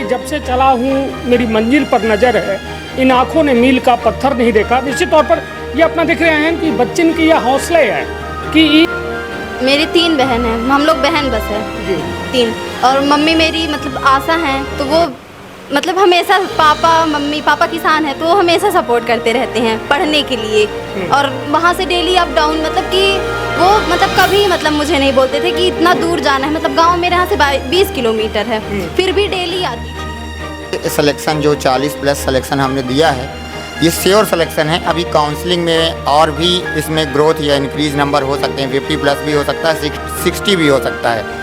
जब से चला हूँ मेरी मंजिल पर नज़र है, इन आँखों ने मील का पत्थर नहीं देखा। निश्चित तौर पर ये अपना देख रहे हैं कि बच्चन की यह हौसला है कि मेरी 3 बहन हैं, हम लोग बहन बस है जी 3। और मम्मी मेरी मतलब आशा हैं, तो वो मतलब हमेशा पापा किसान है, तो वो हमेशा सपोर्ट करते रहते हैं पढ़ने के लिए। और वहाँ से डेली अप डाउन मतलब कि वो मतलब कभी मतलब मुझे नहीं बोलते थे कि इतना दूर जाना है, मतलब गांव मेरे यहाँ से 20 किलोमीटर है, फिर भी डेली आती थी। सिलेक्शन जो 40+ सिलेक्शन हमने दिया है, ये श्योर सिलेक्शन है। अभी काउंसलिंग में और भी इसमें ग्रोथ या इंक्रीज नंबर हो सकते हैं, 50+ भी हो सकता है, 60 भी हो सकता है।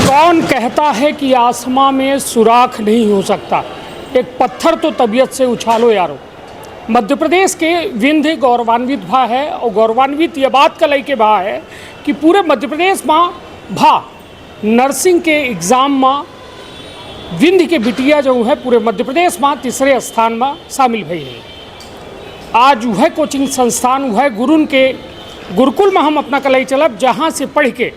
कौन कहता है कि आसमां में सुराख नहीं हो सकता, एक पत्थर तो तबीयत से उछालो यारो। मध्य प्रदेश के विंध्य गौरवान्वित भा है, और गौरवान्वित ये बात का लई के भा है कि पूरे मध्य प्रदेश में भा नर्सिंग के एग्ज़ाम में विंध्य के बिटिया जो है पूरे मध्य प्रदेश में 3रे स्थान में शामिल भई है। आज वह कोचिंग संस्थान वह गुरुन के गुरुकुल में हम अपना कलई चलब, जहाँ से पढ़ के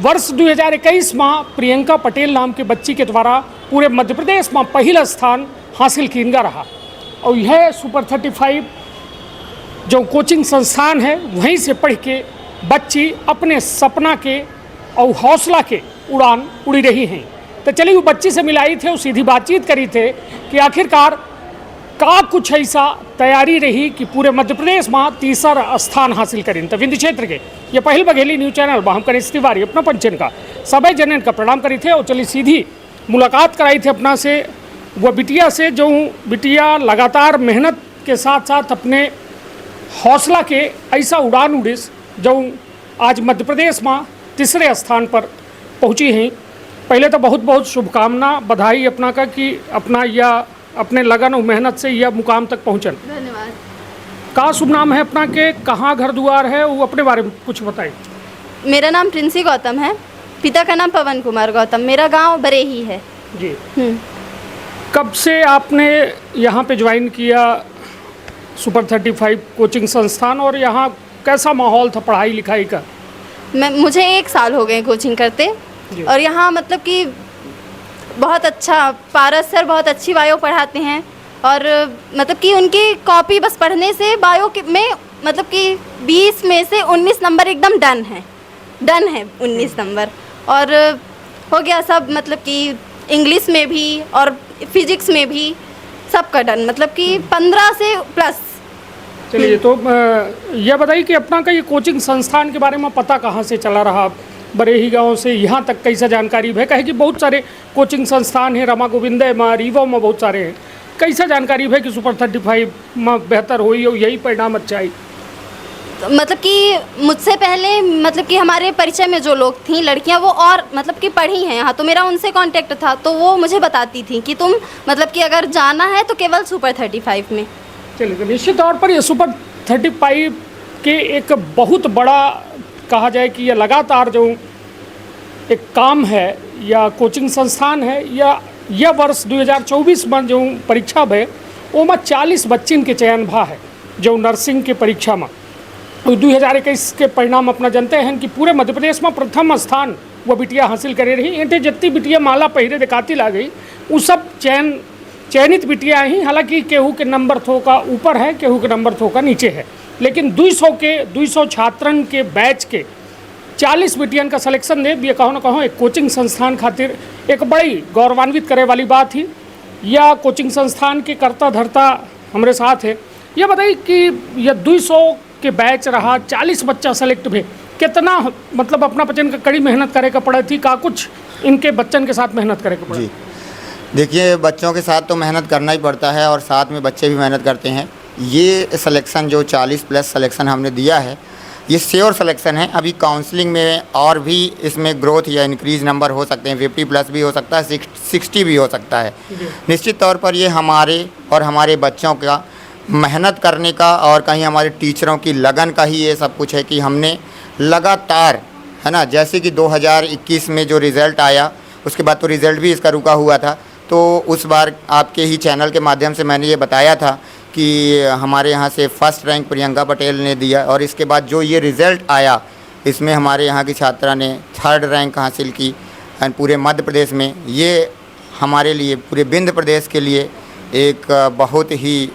वर्ष 2021 में प्रियंका पटेल नाम के बच्ची के द्वारा पूरे मध्य प्रदेश में पहला स्थान हासिल किया रहा। और यह सुपर 35 जो कोचिंग संस्थान है वहीं से पढ़ के बच्ची अपने सपना के और हौसला के उड़ान उड़ी रही हैं। तो चलिए वो बच्ची से मिलाई थे और सीधी बातचीत करी थे कि आखिरकार का कुछ ऐसा तैयारी रही कि पूरे मध्य प्रदेश में 3रा स्थान हासिल करें। तो विंध्य क्षेत्र के ये पहल बघेली न्यूज़ चैनल हम करें तिवारी अपना पंचन का सभी जनन का प्रणाम करी थे। और चलिए सीधी मुलाकात कराई थे अपना से वो बिटिया से, जो बिटिया लगातार मेहनत के साथ साथ अपने हौसला के ऐसा उड़ान उड़िस जो आज मध्य प्रदेश में 3रे स्थान पर पहुँची हैं। पहले तो बहुत बहुत शुभकामना बधाई अपना का कि अपना यह अपने लगन और मेहनत से यह मुकाम तक पहुँचन। धन्यवाद। का शुभ नाम है अपना के, कहाँ घर द्वार है, वो अपने बारे में कुछ बताइए। मेरा नाम प्रिंसी गौतम है, पिता का नाम पवन कुमार गौतम, मेरा गांव बरेही है जी। कब से आपने यहाँ पे ज्वाइन किया सुपर 35 कोचिंग संस्थान, और यहाँ कैसा माहौल था पढ़ाई लिखाई का? मुझे 1 साल हो गए कोचिंग करते, और यहाँ मतलब कि बहुत अच्छा पारस सर बहुत अच्छी बायो पढ़ाते हैं। और मतलब कि उनकी कॉपी बस पढ़ने से बायो में मतलब कि 20 में से 19 नंबर एकदम डन है 19 नंबर। और हो गया सब, मतलब कि इंग्लिश में भी और फिजिक्स में भी सबका डन, मतलब कि 15 से प्लस। चलिए, तो यह बताइए कि अपना का ये कोचिंग संस्थान के बारे में पता कहाँ से चला रहा? बरेही गांव से यहाँ तक कैसा जानकारी है? कहे कि बहुत सारे कोचिंग संस्थान हैं, रमा गोविंदे में, रीवा में बहुत सारे हैं। कैसा जानकारी है कि सुपर 35 में बेहतर हुई और यही परिणाम अच्छा है? मतलब कि मुझसे पहले मतलब कि हमारे परिचय में जो लोग थी लड़कियां, वो और मतलब कि पढ़ी हैं यहाँ, तो मेरा उनसे कांटेक्ट था, तो वो मुझे बताती थी कि तुम मतलब कि अगर जाना है तो केवल सुपर 35 में। चलिए, तो निश्चित तौर पर ये सुपर 35 के एक बहुत बड़ा कहा जाए कि यह लगातार जो एक काम है या कोचिंग संस्थान है, या यह वर्ष 2024 में जो परीक्षा है वो में 40 बच्चिन के चयन भा है जो नर्सिंग के परीक्षा में। 2021 के परिणाम अपना जानते हैं कि पूरे मध्य प्रदेश में प्रथम स्थान वो बिटिया हासिल करे रही। एंटे जितनी बिटिया माला पहिरे दिखाती ला गई वो सब चयनित बिटिया ही, हालांकि केहू के नंबर थो का ऊपर है, केहू के नंबर थो का नीचे है, लेकिन 200 छात्रन के बैच के 40 बिटियन का सिलेक्शन दे ये कहो ना कहो एक कोचिंग संस्थान खातिर एक बड़ी गौरवान्वित करे वाली बात ही। या कोचिंग संस्थान के कर्ता धर्ता हमारे साथ है। ये बताइए कि यह 200 के बैच रहा, 40 बच्चा सेलेक्ट भी, कितना मतलब अपना बच्चन का कड़ी मेहनत करे का पड़ा थी? का कुछ इनके बच्चन के साथ मेहनत करे का पड़ा? जी देखिए, बच्चों के साथ तो मेहनत करना ही पड़ता है और साथ में बच्चे भी मेहनत करते हैं। ये सिलेक्शन जो 40+ सिलेक्शन हमने दिया है, ये श्योर सिलेक्शन है। अभी काउंसलिंग में और भी इसमें ग्रोथ या इंक्रीज नंबर हो सकते हैं, 50+ भी हो सकता है, 60 भी हो सकता है। निश्चित तौर पर ये हमारे और हमारे बच्चों का मेहनत करने का और कहीं हमारे टीचरों की लगन का ही ये सब कुछ है कि हमने लगातार, है ना, जैसे कि 2021 में जो रिज़ल्ट आया उसके बाद तो रिज़ल्ट भी इसका रुका हुआ था, तो उस बार आपके ही चैनल के माध्यम से मैंने ये बताया था कि हमारे यहाँ से फर्स्ट रैंक प्रियंका पटेल ने दिया, और इसके बाद जो ये रिज़ल्ट आया इसमें हमारे यहाँ की छात्रा ने 3rd रैंक हासिल की पूरे मध्य प्रदेश में। ये हमारे लिए, पूरे विंध्य प्रदेश के लिए एक बहुत ही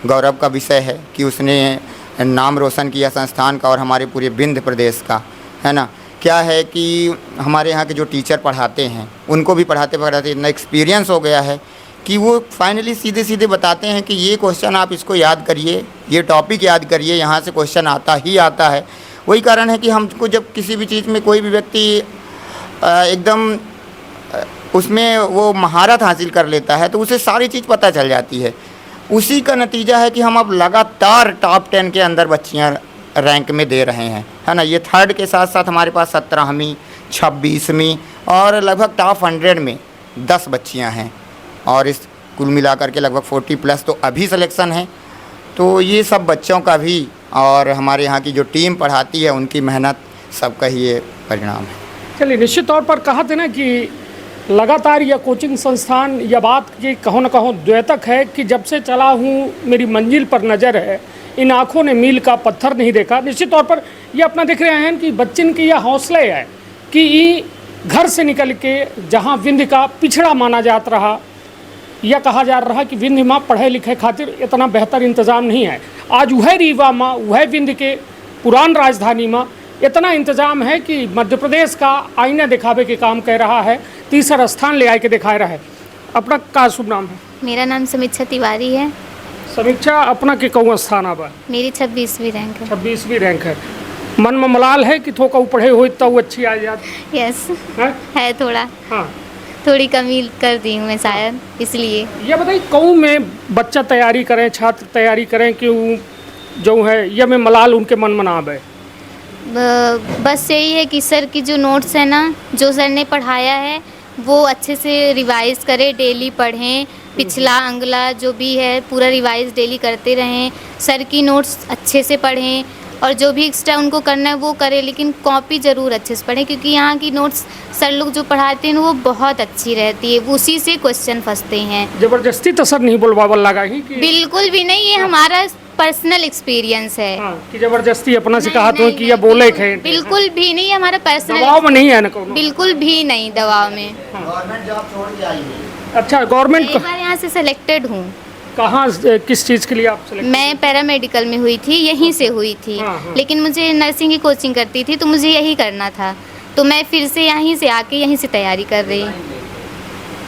गौरव का विषय है कि उसने नाम रोशन किया संस्थान का और हमारे पूरे विंध्य प्रदेश का, है ना। क्या है कि हमारे यहाँ के जो टीचर पढ़ाते हैं उनको भी पढ़ाते पढ़ाते इतना एक्सपीरियंस हो गया है कि वो फाइनली सीधे सीधे बताते हैं कि ये क्वेश्चन आप इसको याद करिए, ये टॉपिक याद करिए, यहाँ से क्वेश्चन आता ही आता है। वही कारण है कि हमको जब किसी भी चीज़ में कोई भी व्यक्ति एकदम उसमें वो महारत हासिल कर लेता है तो उसे सारी चीज़ पता चल जाती है। उसी का नतीजा है कि हम अब लगातार टॉप 10 के अंदर बच्चियाँ रैंक में दे रहे हैं, है ना। ये थर्ड के साथ साथ हमारे पास 17वीं 26वीं और लगभग टॉप 100 में 10 बच्चियाँ हैं और इस कुल मिलाकर के लगभग 40+ तो अभी सिलेक्शन है। तो ये सब बच्चों का भी और हमारे यहाँ की जो टीम पढ़ाती है उनकी मेहनत सबका ही ये परिणाम है। चलिए, निश्चित तौर पर कहा थे ना कि लगातार यह कोचिंग संस्थान यह बात की कहो न कहो द्योतक है कि जब से चला हूँ मेरी मंजिल पर नज़र है, इन आँखों ने मील का पत्थर नहीं देखा। निश्चित तौर पर यह अपना देख रहे हैं कि बच्चन की यह हौसला है कि घर से निकल के जहाँ विंध्य का पिछड़ा माना जात रहा, यह कहा जा रहा कि विंध्य माँ पढ़े लिखे खातिर इतना बेहतर इंतज़ाम नहीं है। आज वह रीवा माँ, वह विंध्य के पुरान राजधानी माँ इतना इंतज़ाम है कि मध्य प्रदेश का आईना दिखावे के काम कर रहा है, तीसरा स्थान ले आए के दिखा रहा है। अपना का शुभ नाम है? मेरा नाम समीक्षा तिवारी है। समीक्षा, अपना के कहूँ स्थान आवा? मेरी 26वीं रैंक है। 26वीं रैंक है। मन में मलाल है कि थोड़ा पढ़े हुए तो अच्छी आ जाती यस है? है थोड़ा, हाँ, थोड़ी कमी कर दी हूँ मैं शायद, इसलिए। यह बताइए कहूँ में बच्चा तैयारी करें, छात्र तैयारी करें कि जो है यह में मलाल उनके मन में ना आवे? बस यही है कि सर की जो नोट्स है ना, जो सर ने पढ़ाया है वो अच्छे से रिवाइज़ करें, डेली पढ़ें, पिछला अगला जो भी है पूरा रिवाइज़ डेली करते रहें, सर की नोट्स अच्छे से पढ़ें और जो भी एक्स्ट्रा उनको करना है वो करें, लेकिन कॉपी ज़रूर अच्छे से पढ़ें क्योंकि यहाँ की नोट्स सर लोग जो पढ़ाते हैं वो बहुत अच्छी रहती है, उसी से क्वेश्चन फंसते हैं। जबरदस्ती तो सर नहीं बोलवावल लगा ही कि? बिल्कुल भी नहीं, ये हमारा पर्सनल एक्सपीरियंस है। हाँ, कि जबरदस्ती अपना से कहा तो नहीं, कि यह बोले खे? बिल्कुल भी नहीं, हमारा पर्सनल दबाव में नहीं है ना कोनो? बिल्कुल भी नहीं दबाव में। गवर्नमेंट जॉब छोड़ के आई है। अच्छा, गवर्नमेंट एक बार यहाँ से सेलेक्टेड हूँ। कहाँ, किस चीज़ के लिए आप सेलेक्ट? मैं पैरामेडिकल में हुई थी, यहीं से हुई थी। हाँ। लेकिन मुझे नर्सिंग की कोचिंग करती थी तो मुझे यही करना था, तो मैं फिर से यहीं से आके यहीं से तैयारी कर रही हूँ।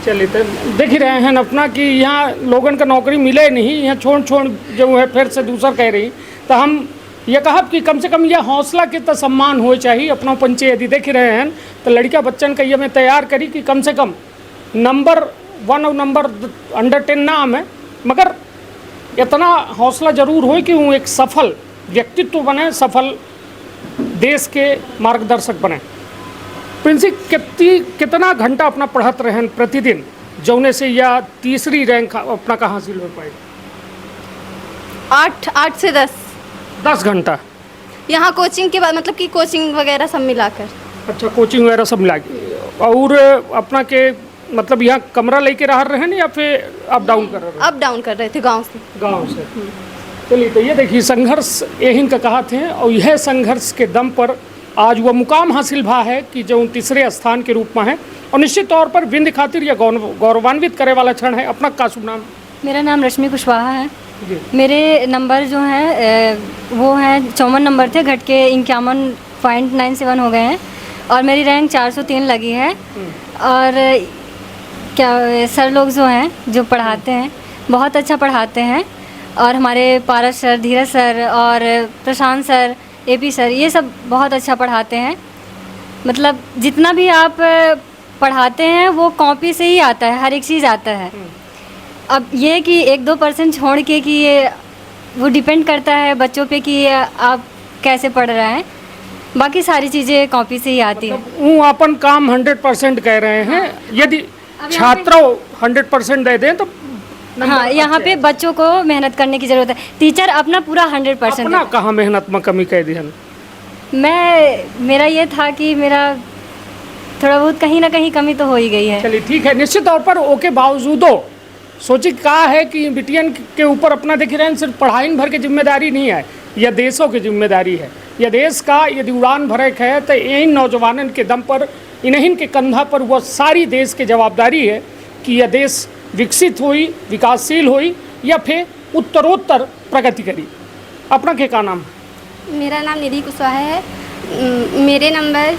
चलिए, तो देख ही रहे हैं अपना कि यहाँ लोगन का नौकरी मिले नहीं, यहाँ छोड़ जो है फिर से दूसरा कह रही, तो हम ये कहब कि कम से कम यह हौसला के तो सम्मान हो चाहिए अपना पंचे। यदि देख ही रहे हैं तो लड़का बच्चन का ये में तैयार करी कि कम से कम नंबर 1 और नंबर अंडर 10 नाम है, मगर इतना हौसला जरूर हो कि वो एक सफल व्यक्तित्व बने, सफल देश के मार्गदर्शक बने। प्रिंसी, कितना घंटा अपना पढ़त रहें प्रतिदिन जौने से या तीसरी रैंक अपना कहाँ हासिल हो पाई? 8 से 10 घंटा यहाँ कोचिंग के बाद, मतलब कि कोचिंग वगैरह सब मिलाकर। अच्छा, कोचिंग वगैरह सब मिला के। और अपना के मतलब यहाँ कमरा लेके रह रहे हैं या फिर अप डाउन कर रहे हैं? अप डाउन कर रहे थे गांव से। गांव से। चलिए, तो ये देखिए संघर्ष यही का कहा थे और यह संघर्ष के दम पर आज वह मुकाम हासिल भा है कि जो तीसरे स्थान के रूप में है और निश्चित तौर पर विंध्य खातिर यह गौरवान्वित करे वाला क्षण है। अपना का शुभ नाम? मेरा नाम रश्मि कुशवाहा है। जी। मेरे नंबर जो हैं वो हैं 54 नंबर थे, घट के 51.97 हो गए हैं और मेरी रैंक 403 लगी है। और क्या सर लोग जो हैं जो पढ़ाते हैं बहुत अच्छा पढ़ाते हैं और हमारे पारस सर, धीरज सर और प्रशांत सर, एपी सर, ये सब बहुत अच्छा पढ़ाते हैं। मतलब जितना भी आप पढ़ाते हैं वो कॉपी से ही आता है, हर एक चीज़ आता है। अब ये कि 1-2% छोड़ के कि ये वो डिपेंड करता है बच्चों पे कि आप कैसे पढ़ रहे हैं, बाकी सारी चीज़ें कॉपी से ही आती है। वो अपन काम 100% कह रहे हैं। यदि छात्रों 100% दे दें तो हाँ, यहाँ पे बच्चों को मेहनत करने की ज़रूरत है। टीचर अपना पूरा 100% अपना कहाँ मेहनत में कमी कह दी? मेरा ये था कि मेरा थोड़ा बहुत कहीं ना कहीं कमी तो हो ही गई है। चलिए, ठीक है। निश्चित तौर पर ओके बावजूदो सोची कहा है कि बिटियन के ऊपर अपना देख रहे हैं सिर्फ पढ़ाई भर की जिम्मेदारी नहीं है, यह देशों की जिम्मेदारी है। यह देश का यदि उड़ान भरे है तो इन नौजवानों के दम पर, इन्हीं के कंधा पर वह सारी देश की जवाबदारी है कि यह देश विकसित हुई, विकासशील हुई या फिर उत्तरोत्तर प्रगति करी। अपना के का नाम? मेरा नाम निधि कुशवाहा है। मेरे नंबर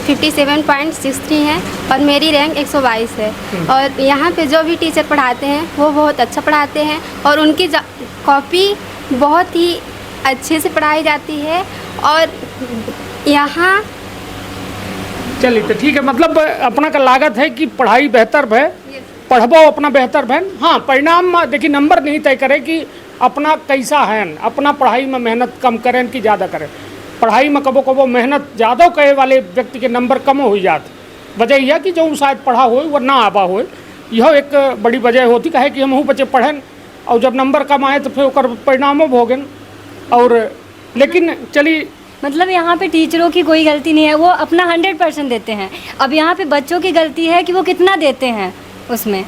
57.63 है और मेरी रैंक 122 है। और यहाँ पे जो भी टीचर पढ़ाते हैं वो बहुत अच्छा पढ़ाते हैं और उनकी कॉपी बहुत ही अच्छे से पढ़ाई जाती है। और यहाँ चलिए तो ठीक है, मतलब अपना का लागत है कि पढ़ाई बेहतर है, पढ़बो अपना बेहतर बहन। हाँ, परिणाम देखिए नंबर नहीं तय करे कि अपना कैसा है, अपना पढ़ाई में मेहनत कम करें कि ज़्यादा करें। पढ़ाई में कबो कबो मेहनत ज़्यादा करे वाले व्यक्ति के नंबर कम हो जाते। वजह यह कि जो शायद पढ़ा हो वह ना आबा हो, यह एक बड़ी वजह होती है कि हम बच्चे पढ़ें और जब नंबर कम आए तो फिर ओकर परिणामों भोगन। और लेकिन चलिए, मतलब यहाँ पे टीचरों की कोई गलती नहीं है, वो अपना 100% देते हैं। अब यहाँ पे बच्चों की गलती है कि वो कितना देते हैं उसमें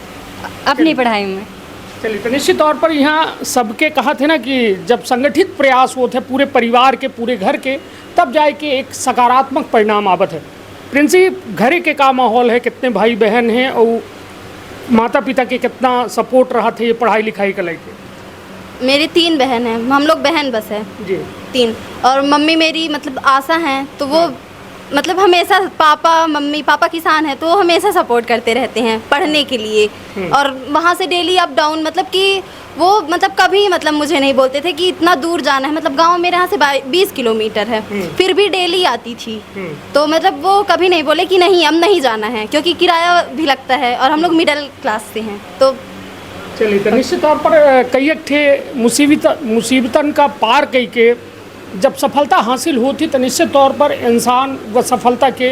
अपनी पढ़ाई में। चलिए तो निश्चित तौर पर यहाँ सबके कहा थे ना कि जब संगठित प्रयास होते हैं पूरे परिवार के, पूरे घर के, तब जाए के एक सकारात्मक परिणाम आवत है। प्रिंसिप घर के का माहौल है, कितने भाई बहन हैं और माता पिता के कितना सपोर्ट रहा थे ये पढ़ाई लिखाई को लेकर? मेरी 3 बहन हैं, हम लोग बहन बस है जी 3। और मम्मी मेरी मतलब आशा हैं, तो वो मतलब हमेशा पापा किसान हैं तो वो हमेशा सपोर्ट करते रहते हैं पढ़ने के लिए। और वहाँ से डेली अप डाउन, मतलब कि वो मतलब कभी मतलब मुझे नहीं बोलते थे कि इतना दूर जाना है। मतलब गांव मेरे यहाँ से 20 किलोमीटर है, फिर भी डेली आती थी। तो मतलब वो कभी नहीं बोले कि नहीं अब नहीं जाना है, क्योंकि किराया भी लगता है और हम लोग मिडिल क्लास से हैं। तो चलिए तो निश्चित तौर पर कई ठे मुसीबतन का पार कई के जब सफलता हासिल होती तो निश्चित तौर पर इंसान वह सफलता के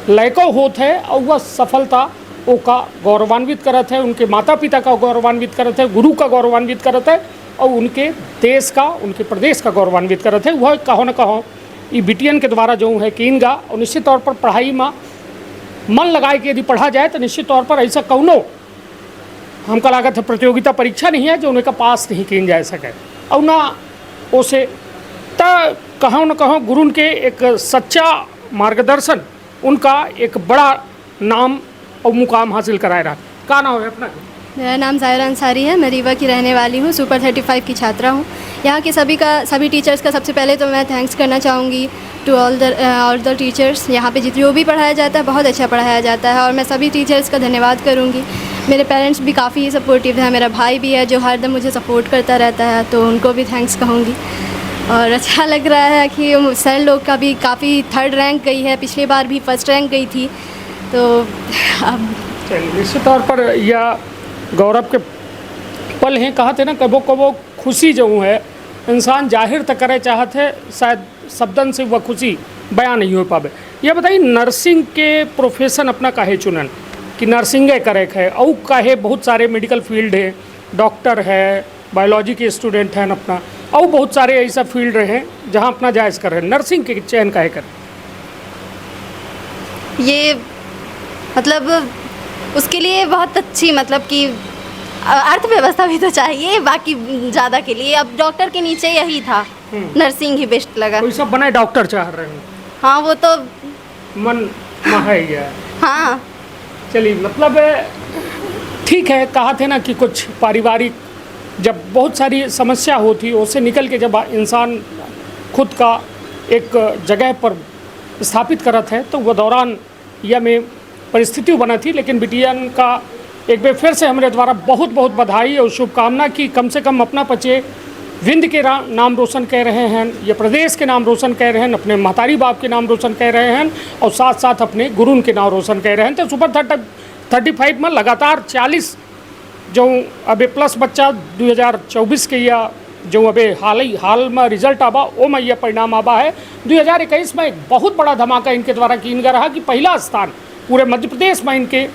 लायकों होता है और वह सफलता वो का गौरवान्वित करत है, उनके माता पिता का गौरवान्वित करत है, गुरु का गौरवान्वित करत है और उनके देश का, उनके प्रदेश का गौरवान्वित करत है। वह कहो न कहो ये बिटियन के द्वारा जो है कि इनका और निश्चित तौर पर पढ़ाई में मन लगाए कि यदि पढ़ा जाए तो निश्चित तौर पर ऐसा कौनो हमका लागत है प्रतियोगिता परीक्षा नहीं है जो उनका पास नहीं किन जा सके। और ना उसे त कहो न कहो गुरु के एक सच्चा मार्गदर्शन उनका एक बड़ा नाम और मुकाम हासिल कराए रहा। का नाम है अपना? मेरा नाम ज़ाहिरा अंसारी है। मैं रीवा की रहने वाली हूँ, सुपर 35 की छात्रा हूँ। यहाँ के सभी टीचर्स का सबसे पहले तो मैं थैंक्स करना चाहूँगी टू ऑल द टीचर्स। यहाँ पे जो भी पढ़ाया जाता है बहुत अच्छा पढ़ाया जाता है और मैं सभी टीचर्स का धन्यवाद करूँगी। मेरे पेरेंट्स भी काफ़ी सपोर्टिव है, मेरा भाई भी है जो हरदम मुझे सपोर्ट करता रहता है, तो उनको भी थैंक्स कहूँगी। और अच्छा लग रहा है कि सर लोग का भी काफ़ी 3rd रैंक गई है, पिछली बार भी 1st रैंक गई थी। तो अब निश्चित तौर पर यह गौरव के पल हैं। कहा थे ना कबो कबो खुशी जो है इंसान जाहिर तक करे चाहते है, शायद शब्दन से वह खुशी बयान नहीं हो पावे। यह बताइए नर्सिंग के प्रोफेशन अपना काहे चुनन कि नर्सिंग करे है और काहे बहुत सारे मेडिकल फील्ड है, डॉक्टर है, बायोलॉजी के स्टूडेंट हैं अपना और बहुत सारे ऐसा फील्ड रहे जहाँ अपना जायज़ कर रहे हैं, नर्सिंग के चयन काहे कर? ये मतलब उसके लिए बहुत अच्छी मतलब कि अर्थव्यवस्था भी तो चाहिए, बाकी ज़्यादा के लिए अब डॉक्टर के नीचे यही था, नर्सिंग ही बेस्ट लगा। कोई सब बने डॉक्टर चाह रहे हैं? हाँ वो तो मन में है ही है। हाँ चलिए मतलब ठीक है। कहा थे ना कि कुछ पारिवारिक जब बहुत सारी समस्या होती उससे निकल के जब इंसान खुद का एक जगह पर स्थापित करत है तो वह दौरान यह में परिस्थिति बना थी। लेकिन बिटियन का एक बार फिर से हमारे द्वारा बहुत बहुत बधाई और शुभकामना कि कम से कम अपना बच्चे विंध्य के नाम रोशन कर रहे हैं, या प्रदेश के नाम रोशन कर रहे हैं, अपने महतारी बाप के नाम रोशन कर रहे हैं और साथ साथ अपने गुरु के नाम रोशन कर रहे हैं। तो सुपर 35 में लगातार 40 जो अबे प्लस बच्चा 2024 के या जो अबे हाल में रिजल्ट आबा वो में यह परिणाम आबा है। 2021 में एक बहुत बड़ा धमाका इनके द्वारा किन गया रहा कि पहला स्थान पूरे मध्य प्रदेश में इनके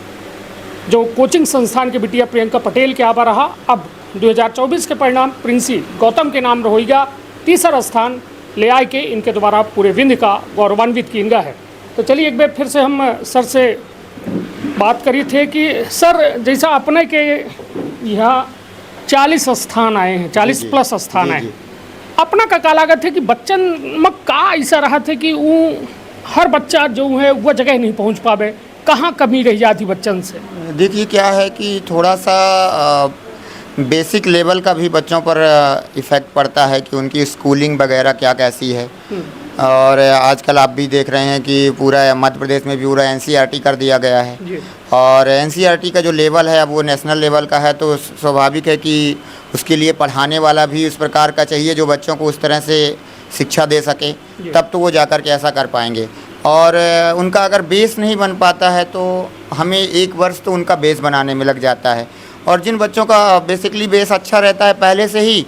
जो कोचिंग संस्थान के बिटिया प्रियंका पटेल के आबा रहा। अब 2024 के परिणाम प्रिंसी गौतम के नाम रहेगा, 3रा स्थान ले आए के इनके द्वारा पूरे विंध्य का गौरवान्वित किया है। तो चलिए एक बार फिर से हम सर से बात करी थे कि सर जैसा अपने के यहाँ 40 स्थान आए हैं, 40 प्लस स्थान आए, अपना का लागत है कि बच्चन में का ऐसा रहा थे कि वो हर बच्चा जो है वह जगह नहीं पहुँच पावे, कहाँ कमी रह जाती बच्चन से? देखिए क्या है कि थोड़ा सा बेसिक लेवल का भी बच्चों पर इफ़ेक्ट पड़ता है कि उनकी स्कूलिंग वगैरह क्या कैसी है। और आजकल आप भी देख रहे हैं कि पूरा मध्य प्रदेश में भी पूरा एनसीईआरटी कर दिया गया है। जी। और एनसीईआरटी का जो लेवल है अब वो नेशनल लेवल का है, तो स्वाभाविक है कि उसके लिए पढ़ाने वाला भी उस प्रकार का चाहिए जो बच्चों को उस तरह से शिक्षा दे सके, तब तो वो जाकर के ऐसा कर पाएंगे। और उनका अगर बेस नहीं बन पाता है तो हमें 1 वर्ष तो उनका बेस बनाने में लग जाता है। और जिन बच्चों का बेसिकली बेस अच्छा रहता है पहले से ही,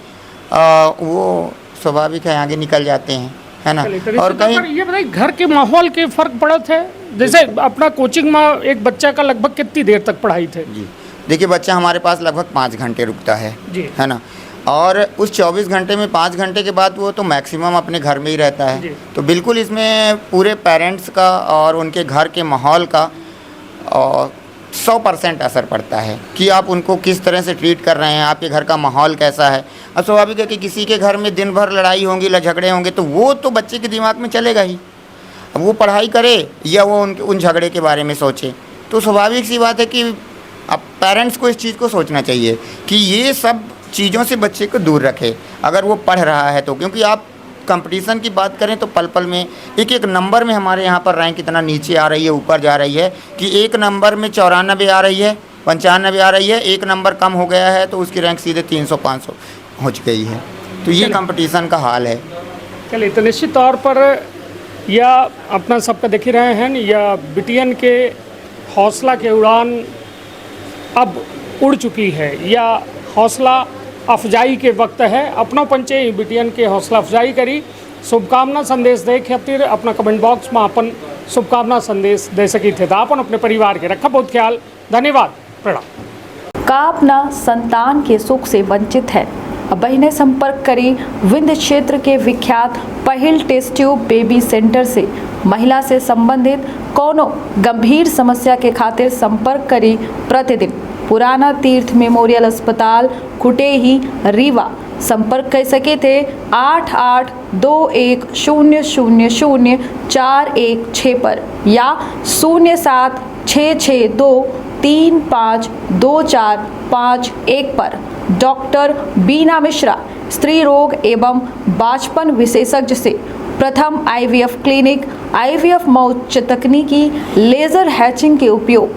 वो स्वाभाविक है आगे निकल जाते हैं, है ना। और कहीं ये बताइए, घर के माहौल के फर्क पड़त है? जैसे अपना कोचिंग में एक बच्चा का लगभग कितनी देर तक पढ़ाई थे? जी देखिए, बच्चा हमारे पास लगभग 5 घंटे रुकता है, जी, है ना। और उस 24 घंटे में 5 घंटे के बाद वो तो मैक्सिमम अपने घर में ही रहता है। तो बिल्कुल इसमें पूरे पेरेंट्स का और उनके घर के माहौल का 100% असर पड़ता है कि आप उनको किस तरह से ट्रीट कर रहे हैं, आपके घर का माहौल कैसा है। अब स्वाभाविक है कि किसी के घर में दिन भर लड़ाई होंगी, झगड़े होंगे, तो वो तो बच्चे के दिमाग में चलेगा ही। अब वो पढ़ाई करे या वो उन झगड़े के बारे में सोचे, तो स्वाभाविक सी बात है कि अब पेरेंट्स को इस चीज़ को सोचना चाहिए कि ये सब चीज़ों से बच्चे को दूर रखे अगर वो पढ़ रहा है तो। क्योंकि आप कंपटीशन की बात करें तो पल पल में एक नंबर में हमारे यहाँ पर रैंक इतना नीचे आ रही है, ऊपर जा रही है कि 1 नंबर में 94 आ रही है, 95 आ रही है, 1 नंबर कम हो गया है तो उसकी रैंक सीधे 300-500 हो गई है। तो ये कंपटीशन का हाल है। चलिए, तो निश्चित तौर पर या अपना सबका देख ही रहे हैं, या बिटियन के हौसला के उड़ान अब उड़ चुकी है या हौसला अफजाई के वक्त है। अपनों पंचे बिटियन के हौसला अफजाई करी, शुभकामना संदेश दे खातिर अपना कमेंट बॉक्स में अपन शुभकामना संदेश दे सकी थे। अपन अपने परिवार के रखा बहुत ख्याल। धन्यवाद, प्रणाम। का अपना संतान के सुख से वंचित है? अब बहिने संपर्क करी विंध्य क्षेत्र के विख्यात पहिल टेस्ट ट्यूब बेबी सेंटर से। महिला से संबंधित कोनो गंभीर समस्या के खातिर संपर्क करी प्रतिदिन पुराना तीर्थ मेमोरियल अस्पताल कुटेही रीवा। संपर्क कर सके थे 8821000416 पर या 0766235245 पर। डॉक्टर बीना मिश्रा, स्त्री रोग एवं बांझपन विशेषज्ञ से प्रथम IVF क्लिनिक, IVF में उच्च तकनीकी लेजर हैचिंग के उपयोग